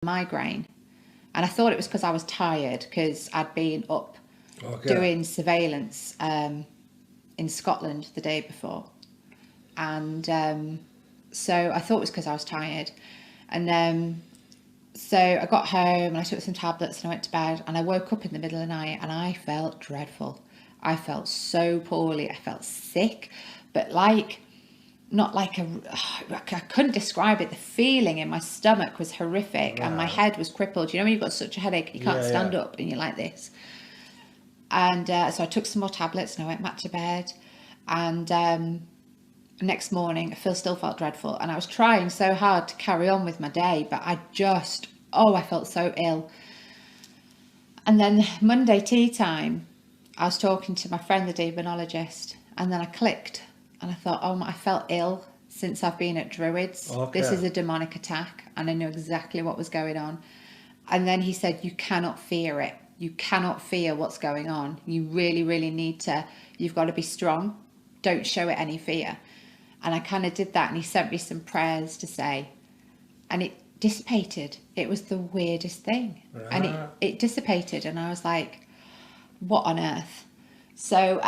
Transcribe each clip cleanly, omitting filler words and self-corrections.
migraine. And I thought it was because I was tired, because I'd been up doing surveillance in Scotland the day before. And so I thought it was because I was tired. And so I got home and I took some tablets and I went to bed, and I woke up in the middle of the night and I felt dreadful. I felt so poorly. I felt sick, but not like I couldn't describe it. The feeling in my stomach was horrific, and my head was crippled. You know when you've got such a headache, you can't stand up and you're like this. And so I took some more tablets and I went back to bed. And next morning, I still felt dreadful, and I was trying so hard to carry on with my day, but I felt so ill. And then Monday tea time, I was talking to my friend, the demonologist, and then I clicked. And I thought, I felt ill since I've been at Druids. This is a demonic attack. And I knew exactly what was going on. And then he said, you cannot fear it. You cannot fear what's going on. You really, really need to, you've got to be strong. Don't show it any fear. And I kind of did that. And he sent me some prayers to say. And it dissipated. It was the weirdest thing. And it dissipated. And I was like, what on earth? So,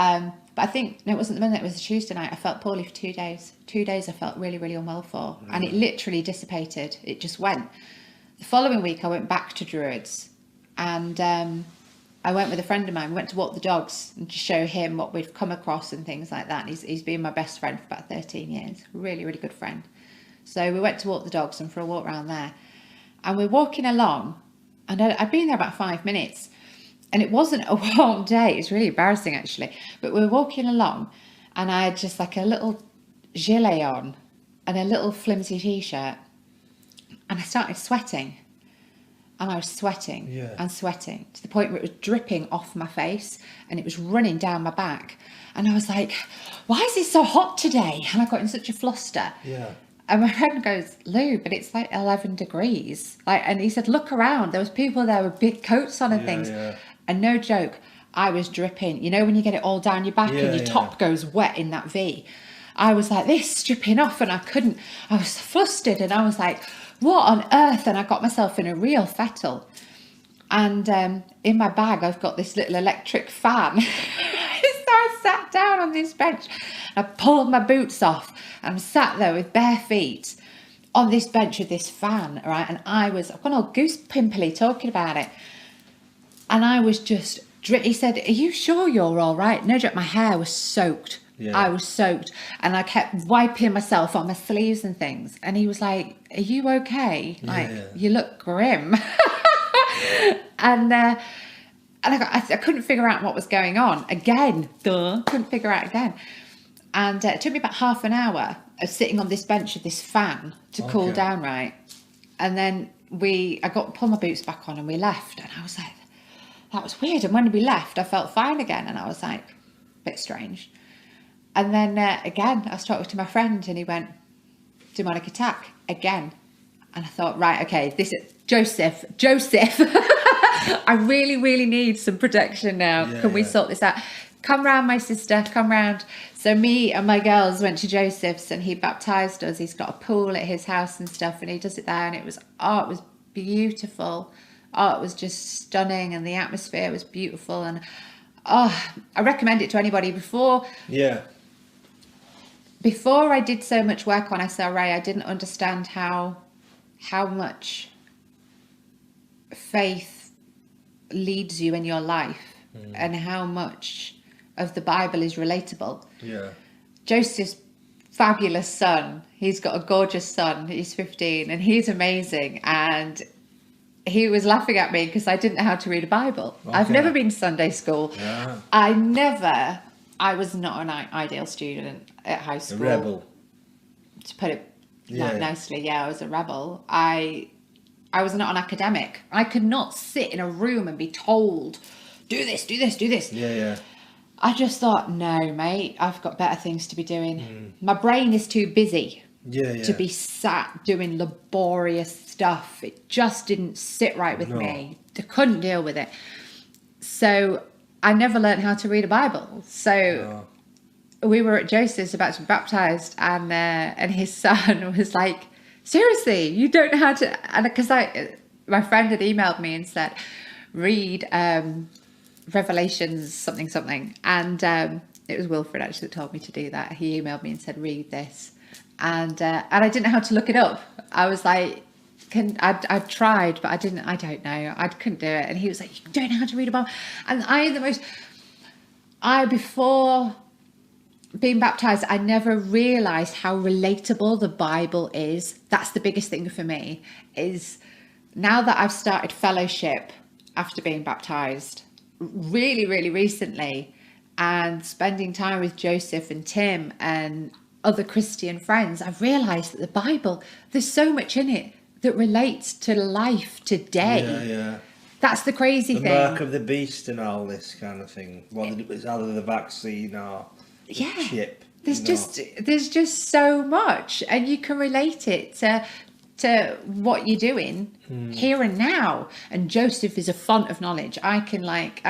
but I think it wasn't the Monday, it was the Tuesday night. I felt poorly for 2 days. 2 days I felt really, really unwell for. And it literally dissipated. It just went. The following week I went back to Druids, and I went with a friend of mine. We went to walk the dogs and to show him what we've come across and things like that. And he's been my best friend for about 13 years. Really, really good friend. So we went to walk the dogs and for a walk around there. And we're walking along, and I'd been there about 5 minutes. And it wasn't a warm day. It was really embarrassing, actually. But we were walking along, and I had just like a little gilet on and a little flimsy T-shirt. And I started sweating. And I was sweating and sweating to the point where it was dripping off my face and it was running down my back. And I was like, why is it so hot today? And I got in such a fluster. Yeah. And my friend goes, Lou, but it's like 11 degrees. And he said, look around. There was people there with big coats on and things. Yeah. And no joke, I was dripping. You know when you get it all down your back and your top goes wet in that V? I was like this, dripping off, and I was flustered, and I was like, what on earth? And I got myself in a real fettle. And in my bag, I've got this little electric fan. So I sat down on this bench. I pulled my boots off, and I sat there with bare feet on this bench with this fan, right? And I've gone all goose pimply talking about it. And I was just, he said, are you sure you're all right? No joke, my hair was soaked. Yeah. I was soaked. And I kept wiping myself on my sleeves and things. And he was like, are you okay? Like, you look grim. And I couldn't figure out what was going on. Again, couldn't figure out again. And it took me about half an hour of sitting on this bench with this fan to cool down, right? And then I pulled my boots back on and we left. And I was like, that was weird. And when we left, I felt fine again. And I was like, a bit strange. And then again, I was talking to my friend and he went, demonic attack again. And I thought, right, okay, this is Joseph. I really, really need some protection now. Can we sort this out? Come round, my sister, come round. So me and my girls went to Joseph's and he baptized us. He's got a pool at his house and stuff, and he does it there. And it was beautiful. It was just stunning, and the atmosphere was beautiful. And I recommend it to anybody. Before I did so much work on SRA, I didn't understand how much faith leads you in your life and how much of the Bible is relatable. Joseph's fabulous son, he's got a gorgeous son, he's 15 and he's amazing, and he was laughing at me because I didn't know how to read a Bible. I've never been to Sunday school. I was not an ideal student at high school. A rebel. To put it nicely, I was a rebel. I was not an academic. I could not sit in a room and be told, do this, do this, do this. I just thought, no, mate, I've got better things to be doing. My brain is too busy to be sat doing laborious stuff. It just didn't sit right with me. I couldn't deal with it. So I never learned how to read a Bible. So we were at Joseph's about to be baptized, and his son was like, seriously, you don't know how to? And because my friend had emailed me and said, read Revelations something something, and it was Wilfred actually that told me to do that. He emailed me and said, read this, and I didn't know how to look it up. I was like, I tried, but I don't know, I couldn't do it. And he was like, you don't know how to read a Bible. And before being baptized, I never realized how relatable the Bible is. That's the biggest thing for me, is now that I've started fellowship after being baptized really, really recently, and spending time with Joseph and Tim and other Christian friends, I've realized that the Bible, there's so much in it that relates to life today. Yeah. That's the crazy thing. The mark of the beast and all this kind of thing. It's either the vaccine or the chip. There's just so much, and you can relate it to what you're doing here and now. And Joseph is a font of knowledge. I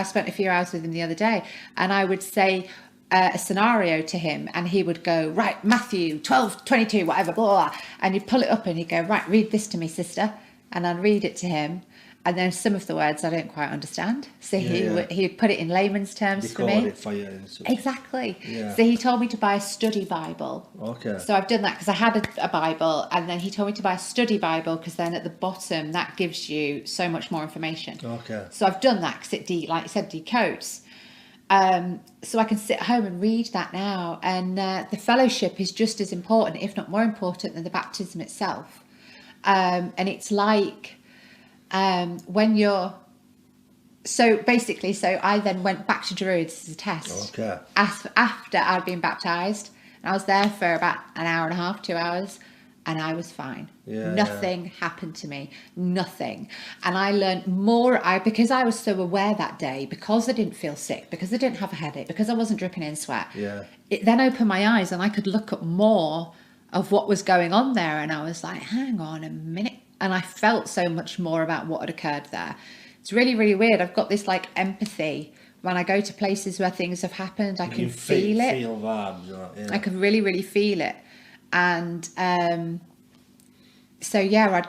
spent a few hours with him the other day, and I would say a scenario to him, and he would go, right, Matthew 12:22, whatever, blah, blah, blah. And he'd pull it up and he'd go, right, read this to me, sister. And I'd read it to him. And then some of the words I don't quite understand. So he'd put it in layman's terms for me. Record it for you. Exactly. Yeah. So he told me to buy a study Bible. Okay. So I've done that because I had a Bible, and then he told me to buy a study Bible because then at the bottom that gives you so much more information. Okay. So I've done that because it, like you said, decodes. So I can sit at home and read that now. And the fellowship is just as important, if not more important, than the baptism itself. And it's like... when you're so I then went back to Druids as a test. Okay. After I'd been baptized, and I was there for about an hour and a half, 2 hours, and I was fine. Nothing happened to me, nothing. And I learned more. Because I was so aware that day, because I didn't feel sick, because I didn't have a headache, because I wasn't dripping in sweat. It then opened my eyes, and I could look at more of what was going on there, and I was like, hang on a minute. And I felt so much more about what had occurred there. It's really, really weird. I've got this like empathy when I go to places where things have happened. I can feel it. Feel vibes, right? I can really, really feel it. And I'd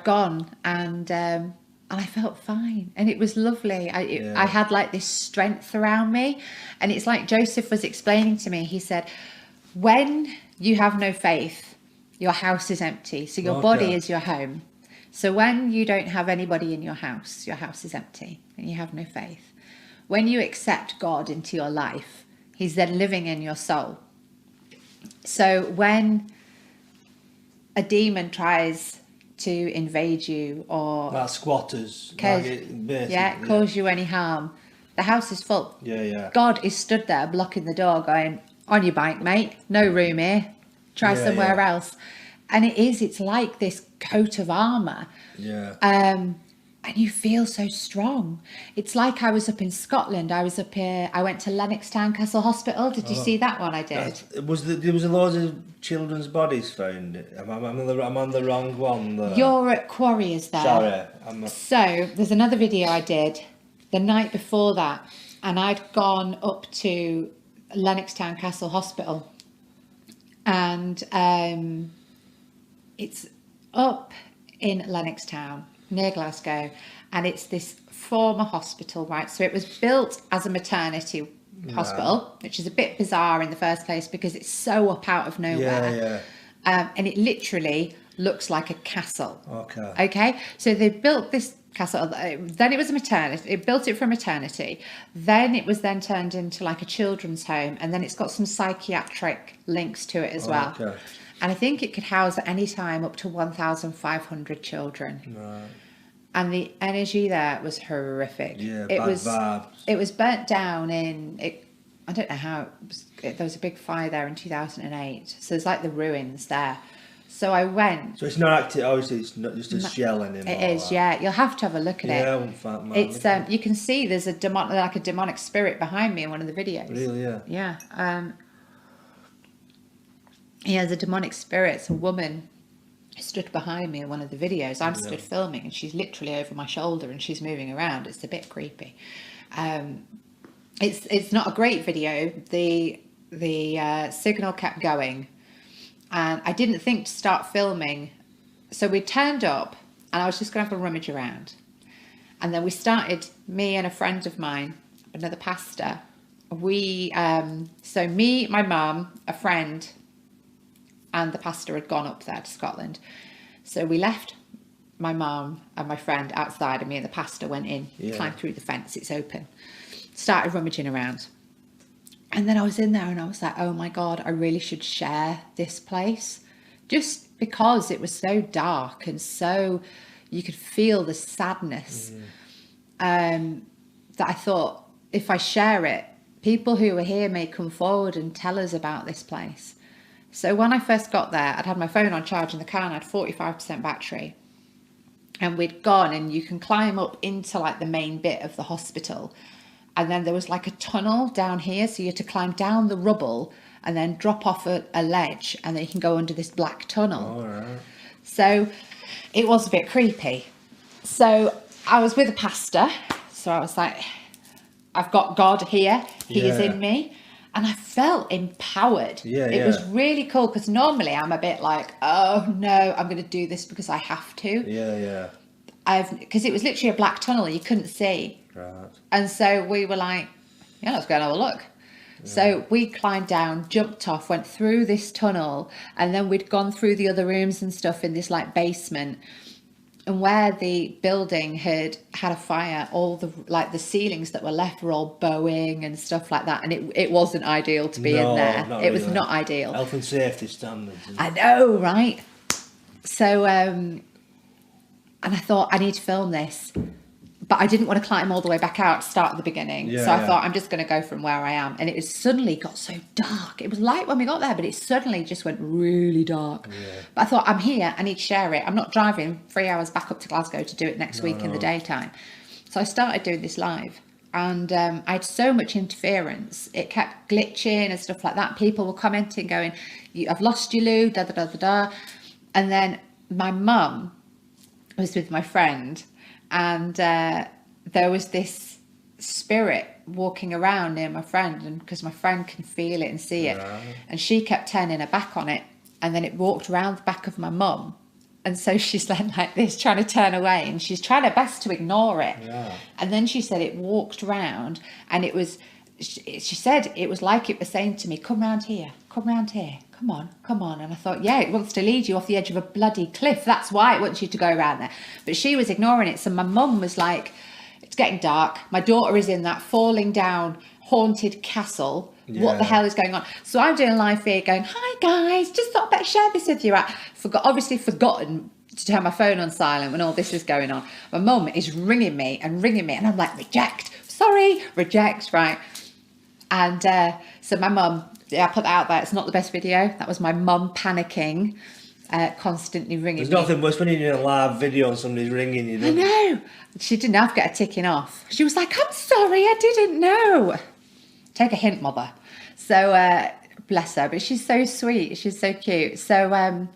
gone and I felt fine, and it was lovely. I had like this strength around me, and it's like Joseph was explaining to me. He said, when you have no faith, your house is empty. So your body is your home. So when you don't have anybody in your house is empty and you have no faith. When you accept God into your life, he's then living in your soul. So when a demon tries to invade you or... Like squatters. Cause you any harm, the house is full. Yeah. God is stood there blocking the door going, on your bike, mate. No room here. Try somewhere else. And it's like this coat of armour. And you feel so strong. It's like I was up in Scotland. I was up here. I went to Lennoxtown Castle Hospital. Did you see that one? I did. There was a loads of children's bodies found. I'm on the wrong one. You're at Quarriers there. Sorry. So there's another video I did the night before that, and I'd gone up to Lennoxtown Castle Hospital, and it's up in Lennoxtown near Glasgow, and it's this former hospital, right? So it was built as a maternity hospital, which is a bit bizarre in the first place because it's so up out of nowhere. And it literally looks like a castle. Okay. So they built this castle. Then it was a maternity. It built it for maternity. Then it was then turned into like a children's home, and then it's got some psychiatric links to it as well. And I think it could house at any time up to 1,500 children. Right. And the energy there was horrific. It was burnt down I don't know how, there was a big fire there in 2008. So there's like the ruins there. So I went. So it's not active, obviously it's not just a shell anymore. It is, You'll have to have a look at it. I wouldn't find mine. It's you can see there's a demonic spirit behind me in one of the videos. Really, yeah. There's a demonic spirit. It's a woman stood behind me in one of the videos. I'm stood filming, and she's literally over my shoulder, and she's moving around. It's a bit creepy. It's not a great video. The signal kept going, and I didn't think to start filming. So we turned up, and I was just going to have a rummage around. And then we started, me and a friend of mine, another pastor, so me, my mum, a friend, and the pastor had gone up there to Scotland. So we left my mum and my friend outside, and me and the pastor went in, climbed through the fence, it's open, started rummaging around. And then I was in there and I was like, oh my God, I really should share this place. Just because it was so dark and so, you could feel the sadness, that I thought, if I share it, people who are here may come forward and tell us about this place. So when I first got there, I'd had my phone on charge in the car and I had 45% battery. And we'd gone, and you can climb up into like the main bit of the hospital. And then there was like a tunnel down here. So you had to climb down the rubble and then drop off a ledge, and then you can go under this black tunnel. All right. So it was a bit creepy. So I was with a pastor. So I was like, I've got God here. He is in me. And I felt empowered. It was really cool, because normally I'm a bit like, oh no, I'm going to do this because I have to. Because it was literally a black tunnel you couldn't see. Right. And so we were like, yeah, let's go and have a look. So we climbed down, jumped off, went through this tunnel, and then we'd gone through the other rooms and stuff in this like basement. And where the building had a fire, all the ceilings that were left were all bowing and stuff like that. And it wasn't ideal to be in there. It was not ideal. Health and safety standards. I know, right? So, and I thought, I need to film this. But I didn't want to climb all the way back out, start at the beginning. So I thought, I'm just going to go from where I am. And it suddenly got so dark. It was light when we got there, but it suddenly just went really dark. But I thought, I'm here, I need to share it. I'm not driving 3 hours back up to Glasgow to do it next week in the daytime. So I started doing this live. And I had so much interference. It kept glitching and stuff like that. People were commenting, going, I've lost you, Lou, da da da da da. And then my mum was with my friend. And there was this spirit walking around near my friend, and because my friend can feel it and see it, and she kept turning her back on it, and then it walked around the back of my mum, and so she's like this, trying to turn away, and she's trying her best to ignore it. And then she said it walked round, and it was, she said it was like it was saying to me, come round here, come on, come on. And I thought, yeah, it wants to lead you off the edge of a bloody cliff. That's why it wants you to go around there. But she was ignoring it. So my mum was like, it's getting dark. My daughter is in that falling down haunted castle. What the hell is going on? So I'm doing a live feed going, hi guys, just thought I'd better share this with you. I forgotten to turn my phone on silent when all this was going on. My mum is ringing me. And I'm like, reject, right? And so my mum, I put that out there. It's not the best video. That was my mum panicking, constantly ringing There's me. nothing worse when you're in a live video and somebody's ringing you. I know. She didn't have to get a ticking off. She was like, I'm sorry, I didn't know. Take a hint, mother. So bless her. But she's so sweet. She's so cute. So,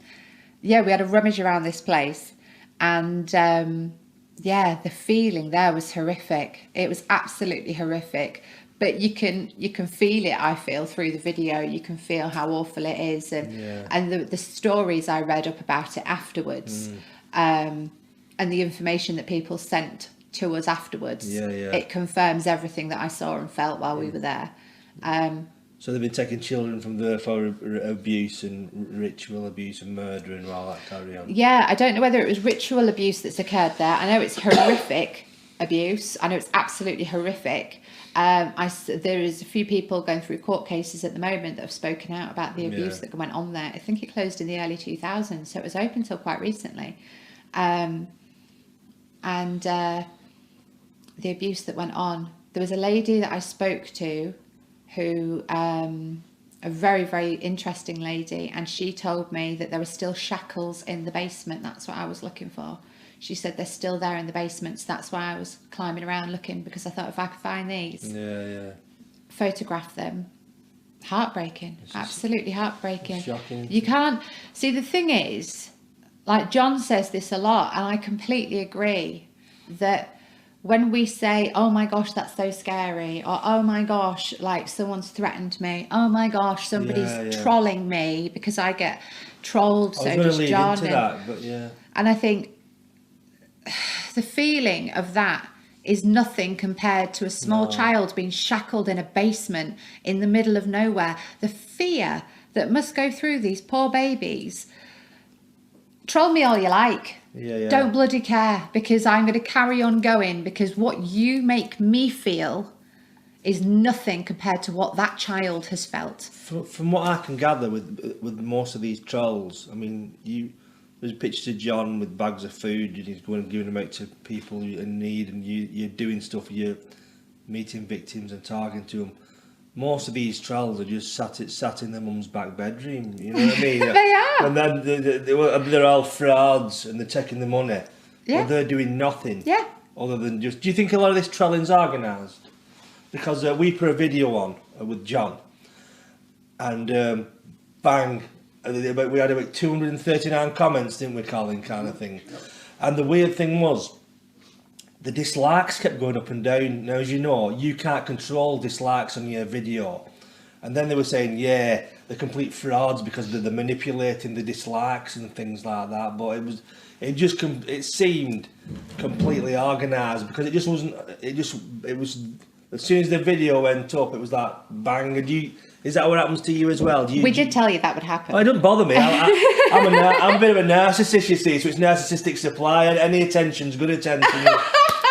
we had a rummage around this place. And, the feeling there was horrific. It was absolutely horrific. But you can feel it, I feel, through the video. You can feel how awful it is. And the stories I read up about it afterwards, and the information that people sent to us afterwards, it confirms everything that I saw and felt while we were there. So they've been taking children from there for abuse and ritual abuse and murder and all that carry on. Yeah, I don't know whether it was ritual abuse that's occurred there. I know it's horrific abuse. I know it's absolutely horrific. There is a few people going through court cases at the moment that have spoken out about the abuse that went on there. I think it closed in the early 2000s, so it was open till quite recently. And the abuse that went on. There was a lady that I spoke to who, a very, very interesting lady, and she told me that there were still shackles in the basement. That's what I was looking for. She said they're still there in the basement, so that's why I was climbing around looking, because I thought if I could find these, photograph them. Heartbreaking, absolutely heartbreaking. Shocking. You can't see, the thing is, like John says this a lot, and I completely agree, that when we say, oh my gosh, that's so scary, or oh my gosh, like someone's threatened me, oh my gosh, somebody's trolling me, because I get trolled, so does John. Into that, but yeah. And I think the feeling of that is nothing compared to a small child being shackled in a basement in the middle of nowhere. The fear that must go through these poor babies. Troll me all you like. Don't bloody care, because I'm going to carry on going, because what you make me feel is nothing compared to what that child has felt. From what I can gather with most of these trolls, I mean, there's pictures of John with bags of food and he's going and giving them out to people in need, and you're doing stuff, you're meeting victims and talking to them. Most of these trolls are just sat in their mum's back bedroom, you know what I mean? They are. And then they're all frauds and they're taking the money. Yeah. Or they're doing nothing. Yeah. Other than just... Do you think a lot of this trolling's organised? Because we put a video on with John, and bang, we had about 239 comments, didn't we, Colin, kind of thing. And the weird thing was, the dislikes kept going up and down. Now, as you know, you can't control dislikes on your video. And then they were saying, yeah, they're complete frauds because they're manipulating the dislikes and things like that. But it seemed completely organised, because it was as soon as the video went up, it was that bang. Is that what happens to you as well? We did tell you that would happen. Oh, it doesn't bother me. I'm a bit of a narcissist, you see, so it's narcissistic supply. Any attention's good attention.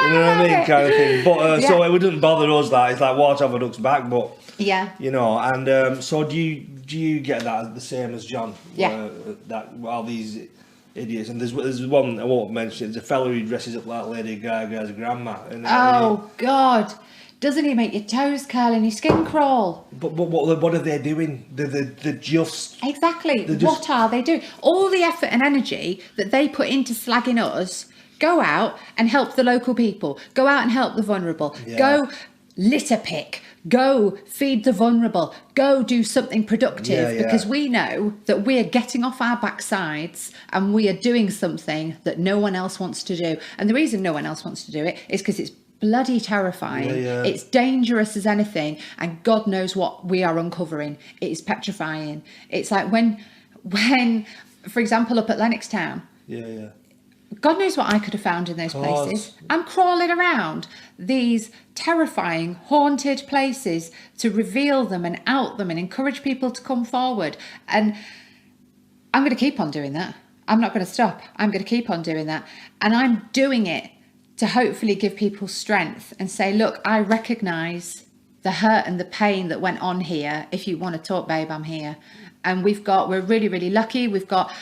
You know what I mean, kind of thing. But so it wouldn't bother us. That it's like water off a duck's back. But you know, and so do you get that the same as John? Yeah. That while these idiots, and there's one I won't mention. There's a fellow who dresses up like Lady Gaga's grandma. Oh God. Doesn't he make your toes curl and your skin crawl? But what are they doing? They're just... Exactly. What are they doing? All the effort and energy that they put into slagging us, go out and help the local people. Go out and help the vulnerable. Yeah. Go litter pick. Go feed the vulnerable. Go do something productive, because we know that we are getting off our backsides and we are doing something that no one else wants to do. And the reason no one else wants to do it is because it's bloody terrifying. It's dangerous as anything, and God knows what we are uncovering. It is petrifying. It's like when for example, up at Lennoxtown, God knows what I could have found in those places. I'm crawling around these terrifying, haunted places to reveal them and out them and encourage people to come forward. And I'm going to keep on doing that. I'm not going to stop. I'm going to keep on doing that. And I'm doing it to hopefully give people strength and say, look, I recognise the hurt and the pain that went on here. If you want to talk, babe, I'm here. And we're really, really lucky. We've got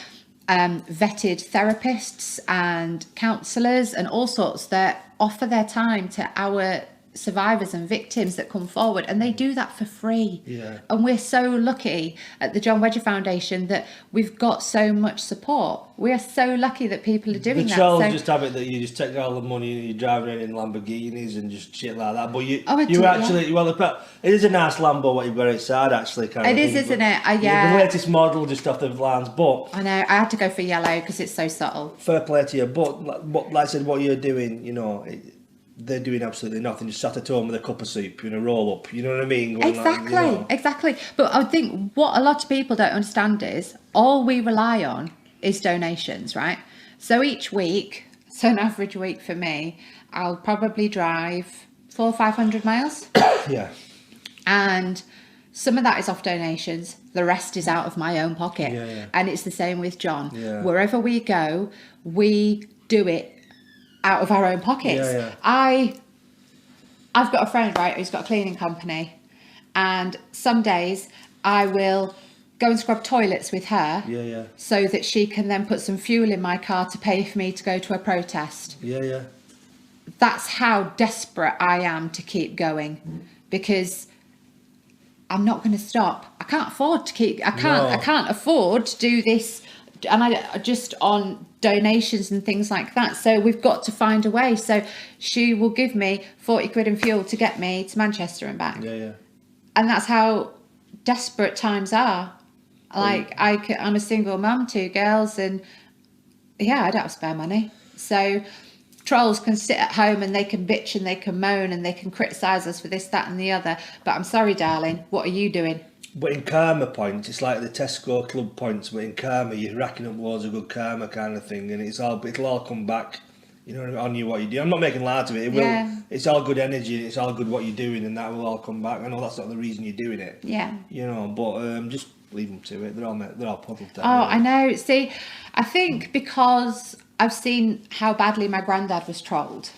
vetted therapists and counsellors and all sorts that offer their time to our survivors and victims that come forward, and they do that for free. And we're so lucky at the John Wedger Foundation that we've got so much support. We are so lucky that people are doing that. The trolls just have it that you just take all the money and you drive around in Lamborghinis and just shit like that. But it is a nice Lambo what you've got outside, actually. It is, isn't it? The latest model just off the lines, but I know I had to go for yellow because it's so subtle. Fair play to you, but like I said, what you're doing, you know. They're doing absolutely nothing, just sat at home with a cup of soup and a roll up, you know what I mean? Exactly. But I think what a lot of people don't understand is all we rely on is donations, right? So each week, an average week for me, I'll probably drive 400 or 500 miles. And some of that is off donations, the rest is out of my own pocket. And it's the same with John. Wherever we go, we do it out of our own pockets. I've got a friend, right, who's got a cleaning company, and some days I will go and scrub toilets with her so that she can then put some fuel in my car to pay for me to go to a protest. That's how desperate I am to keep going, because I'm not going to stop. I can't afford to I can't afford to do this, and I just on donations and things like that. So we've got to find a way. So she will give me 40 quid in fuel to get me to Manchester and back. And that's how desperate times are. Like I'm a single mum, 2 girls, and I don't have spare money. So trolls can sit at home and they can bitch and they can moan and they can criticise us for this, that and the other. But I'm sorry, darling, what are you doing? But in karma points, it's like the Tesco club points, but in karma, you're racking up loads of good karma kind of thing, and it'll all come back You know, on you what you do. I'm not making light of it. It's all good energy. It's all good what you're doing, and that will all come back. I know that's not the reason you're doing it. Yeah. You know, but just leave them to it. They're all puddled down. Oh, I know. See, I think because I've seen how badly my granddad was trolled,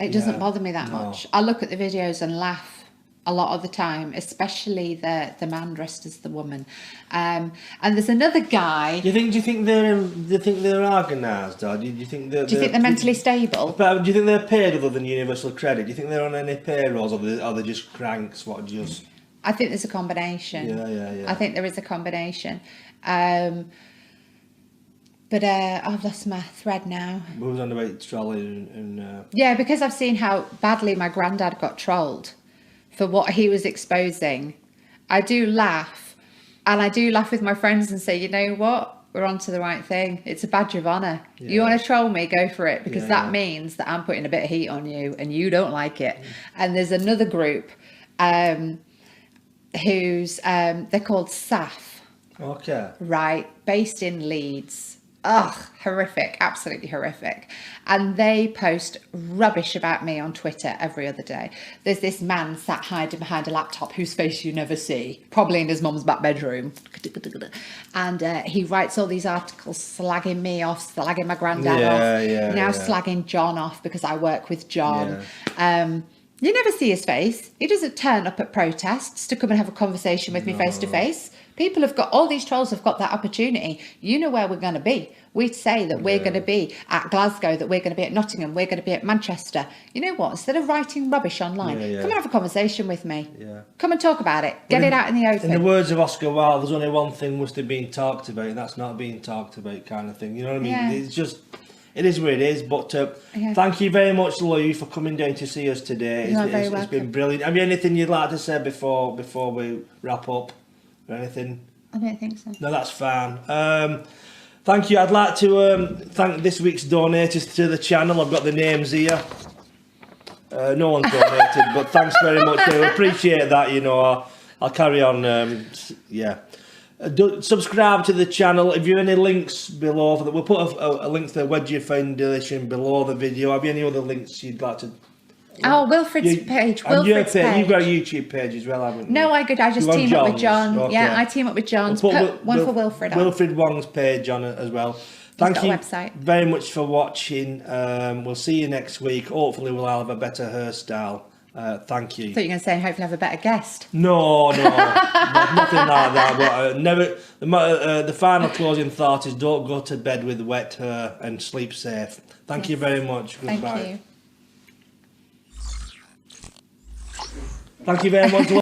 it doesn't bother me that much. I look at the videos and laugh a lot of the time, especially the man dressed as the woman. And there's another guy. Do you think they're organised, or do you think they're mentally stable? But do you think they're paid other than universal credit? Do you think they're on any payrolls, or are they just cranks? I think there's a combination. Yeah. I think there is a combination. But I've lost my thread now. We was on about trolling and. Yeah, because I've seen how badly my granddad got trolled for what he was exposing. I do laugh, and I do laugh with my friends and say, you know what? We're on to the right thing. It's a badge of honour. Yeah. You want to troll me, go for it, because that means that I'm putting a bit of heat on you and you don't like it. And there's another group who's, they're called SAF. Okay. Right, based in Leeds. Ugh, horrific, absolutely horrific. And they post rubbish about me on Twitter every other day. There's this man sat hiding behind a laptop whose face you never see, probably in his mum's back bedroom. And he writes all these articles slagging me off, slagging my granddad off, slagging John off because I work with John. Yeah. You never see his face. He doesn't turn up at protests to come and have a conversation with me face to face. People have got, all these trolls have got that opportunity. You know where we're going to be. We'd say that we're going to be at Glasgow, that we're going to be at Nottingham, we're going to be at Manchester. You know what? Instead of writing rubbish online, come and have a conversation with me. Yeah. Come and talk about it. Get it out in the open. In the words of Oscar Wilde, there's only one thing must have been talked about, and that's not being talked about, kind of thing. You know what I mean? Yeah. It's just, it is what it is. But thank you very much, Lou, for coming down to see us today. It's been brilliant. Have you anything you'd like to say before we wrap up? Or anything? I don't think so. No, that's fine. Thank you. I'd like to thank this week's donators to the channel. I've got the names here. No one's donated, but thanks very much. I appreciate that. You know, I'll carry on. Subscribe to the channel. If you have any links below, we'll put a link to the Wedgie Foundation below the video. Have you any other links you'd like to? Oh, Wilfred's page. Wilfred's page. You've got a YouTube page as well, haven't you? No, I just team up with John. Okay. Yeah, I team up with John. Put one for Wilfred on. Wilfred Wong's page on it as well. Thank you very much for watching. We'll see you next week. Hopefully we'll have a better hairstyle. Thank you. I thought you were going to say hopefully have a better guest. No, nothing like that. But the final closing thought is don't go to bed with wet hair and sleep safe. Thank you very much. Goodbye. Thank you. Thank you very much.